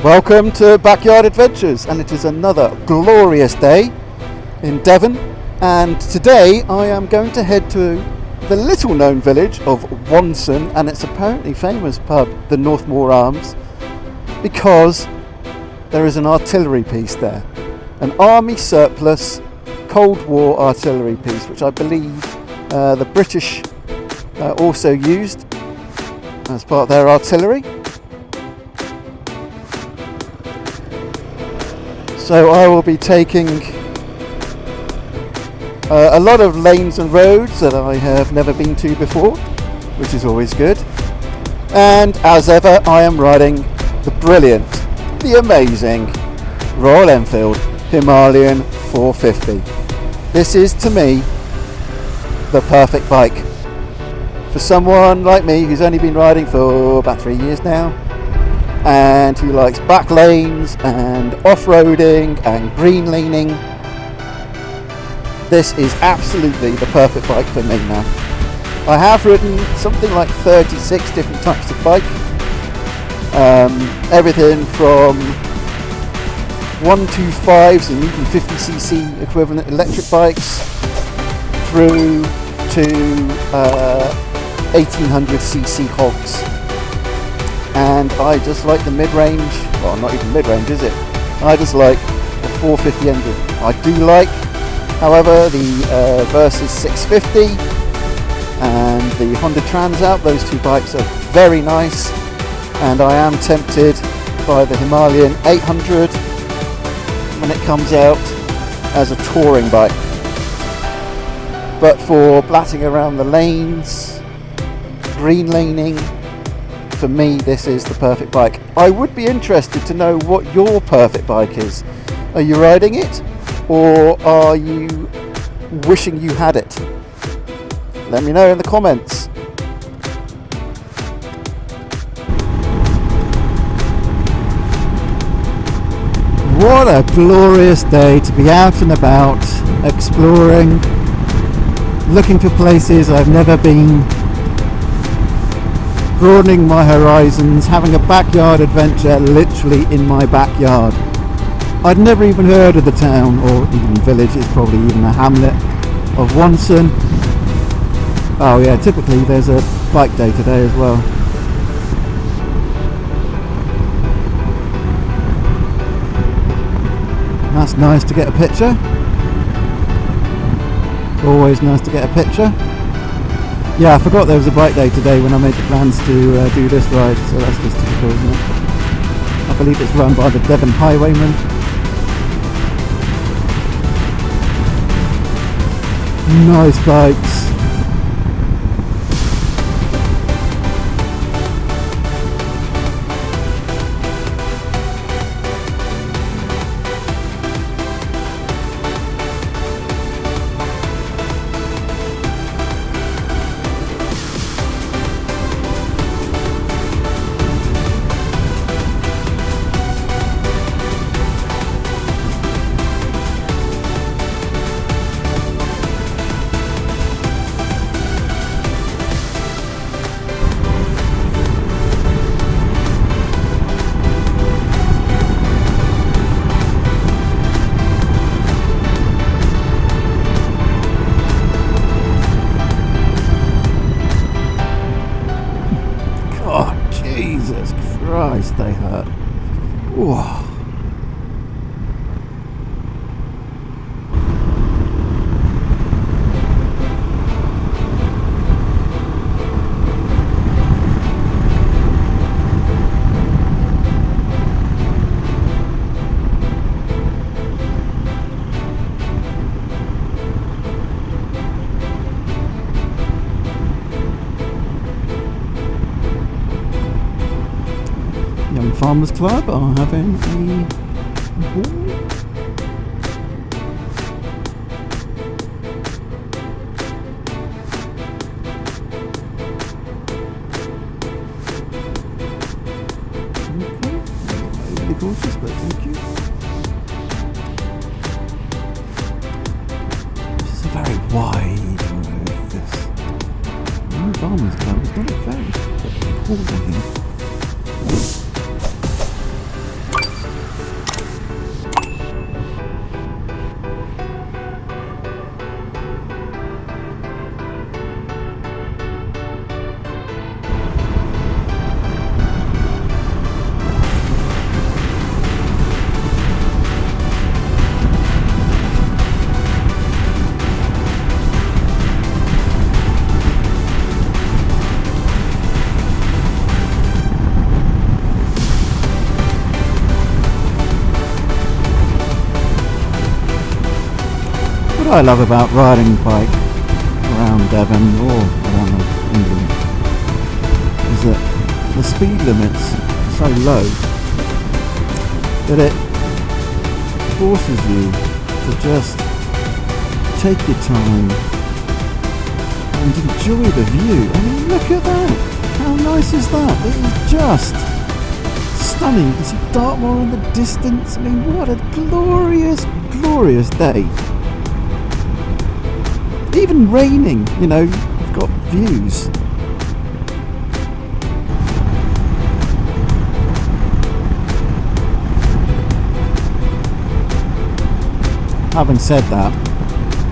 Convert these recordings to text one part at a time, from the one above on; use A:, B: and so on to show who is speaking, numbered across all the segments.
A: Welcome to Backyard Adventures, and it is another glorious day in Devon, and today I am going to head to the little known village of Wonson and its apparently famous pub, the Northmoor Arms, because there is an artillery piece there, an army surplus Cold War artillery piece, which I believe the British also used as part of their artillery. So I will be taking a lot of lanes and roads that I have never been to before, which is always good. And as ever, I am riding the brilliant, the amazing Royal Enfield Himalayan 450. This is, to me, the perfect bike for someone like me who's only been riding for about 3 years now, and who likes back lanes and off-roading and green laning. This is absolutely the perfect bike for me now. I have ridden something like 36 different types of bike, everything from 125s and even 50cc equivalent electric bikes through to 1800cc hogs. And I just like the mid-range, well, not even mid-range, is it? I just like the 450 engine. I do like, however, the Versys 650 and the Honda Transalp. Those two bikes are very nice, and I am tempted by the Himalayan 800 when it comes out as a touring bike. But for blatting around the lanes, green laning, for me, this is the perfect bike. I would be interested to know what your perfect bike is. Are you riding it, or are you wishing you had it? Let me know in the comments. What a glorious day to be out and about, exploring, looking for places I've never been, broadening my horizons, having a backyard adventure literally in my backyard. I'd never even heard of the town, or even village, it's probably even a hamlet, of Wonson. Oh yeah, typically there's a bike day today as well. That's nice to get a picture. Always nice to get a picture. Yeah, I forgot there was a bike day today when I made the plans to do this ride, so that's just typical, isn't it? I believe it's run by the Devon Highwaymen. Nice bikes. Jesus Christ, they hurt. Whoa. Young Farmers Club are having a ball. Overly cautious, but thank you. This is a very wide road, this. Young Farmers Club has got it very cool, I think. I love about riding a bike around Devon or around England is that the speed limit's so low that it forces you to just take your time and enjoy the view. I mean, look at that! How nice is that? It is just stunning. You can see Dartmoor in the distance. I mean, what a glorious, glorious day. Even raining, you know, you've got views. Having said that,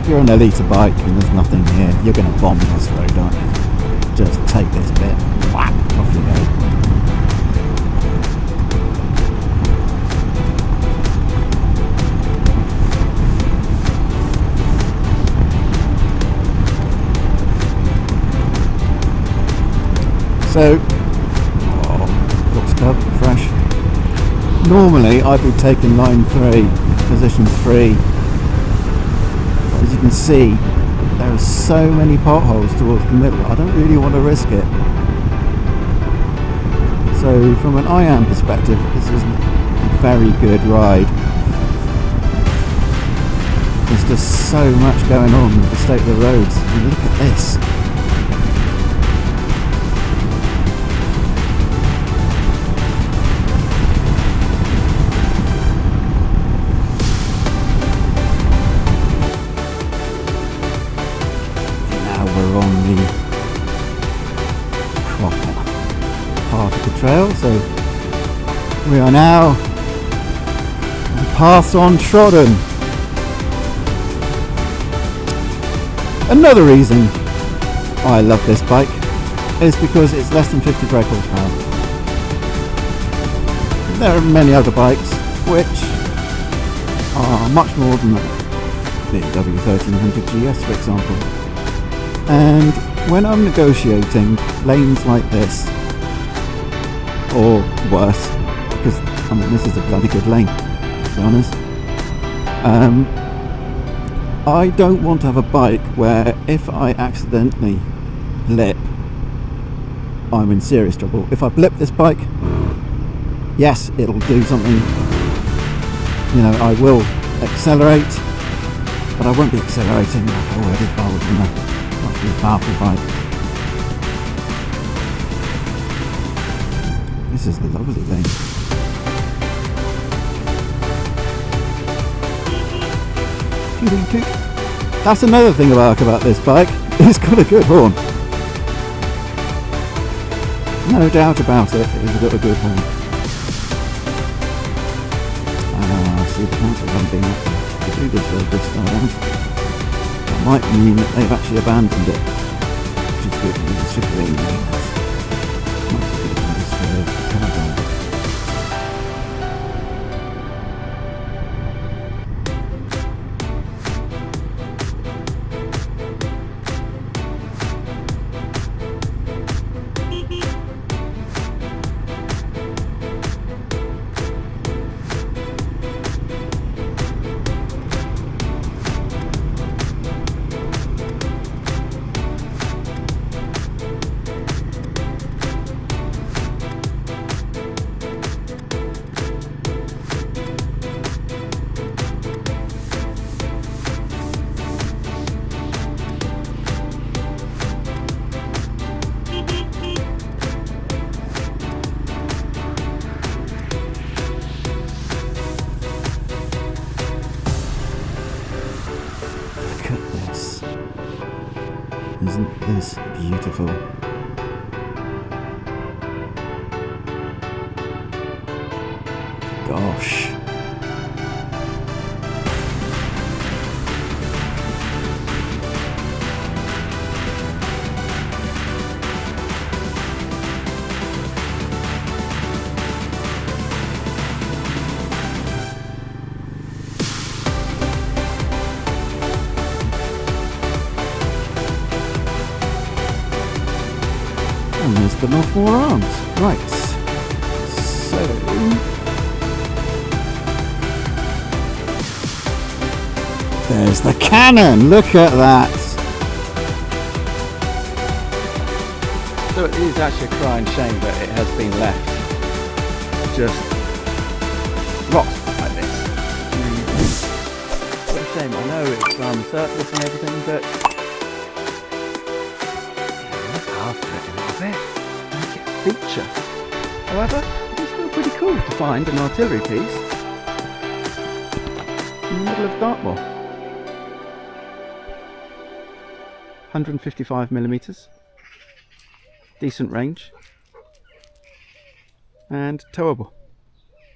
A: if you're on a litre bike and there's nothing here, you're going to bomb this road, aren't you? Just take this bit, whap, off you go. So, looks good, fresh. Normally I'd be taking line 3, position 3. But as you can see, there are so many potholes towards the middle, I don't really want to risk it. So from an IAM perspective, this is a very good ride. There's just so much going on with the state of the roads. And look at this. We're on the proper part of the trail, so we are now on the paths untrodden. Another reason I love this bike is because it's less than 50 brake horsepower. There are many other bikes which are much more than the BMW 1300 GS, for example. And when I'm negotiating lanes like this, or worse, because I mean this is a bloody good lane, to be honest, I don't want to have a bike where if I accidentally blip, I'm in serious trouble. If I blip this bike, yes, it'll do something, you know, I will accelerate, but I won't be accelerating like I would if I was in a powerful bike. This is a lovely lane. That's another thing I like about this bike. It's got a good horn. No doubt about it, it's got a good horn. See, the council haven't been able to do this road this time around. Might mean that they've actually abandoned it, which is good. It's super lane. Not so good on this caravan. Isn't this beautiful? Gosh. And there's the Northmore Arms. Right. So There's the cannon, look at that. So it is actually a crying shame that it has been left just rot like this. What a shame. I know it's surplus and everything, but look after it a little bit, make it a feature. However, it's still pretty cool to find an artillery piece in the middle of Dartmoor. 155mm, decent range, and towable.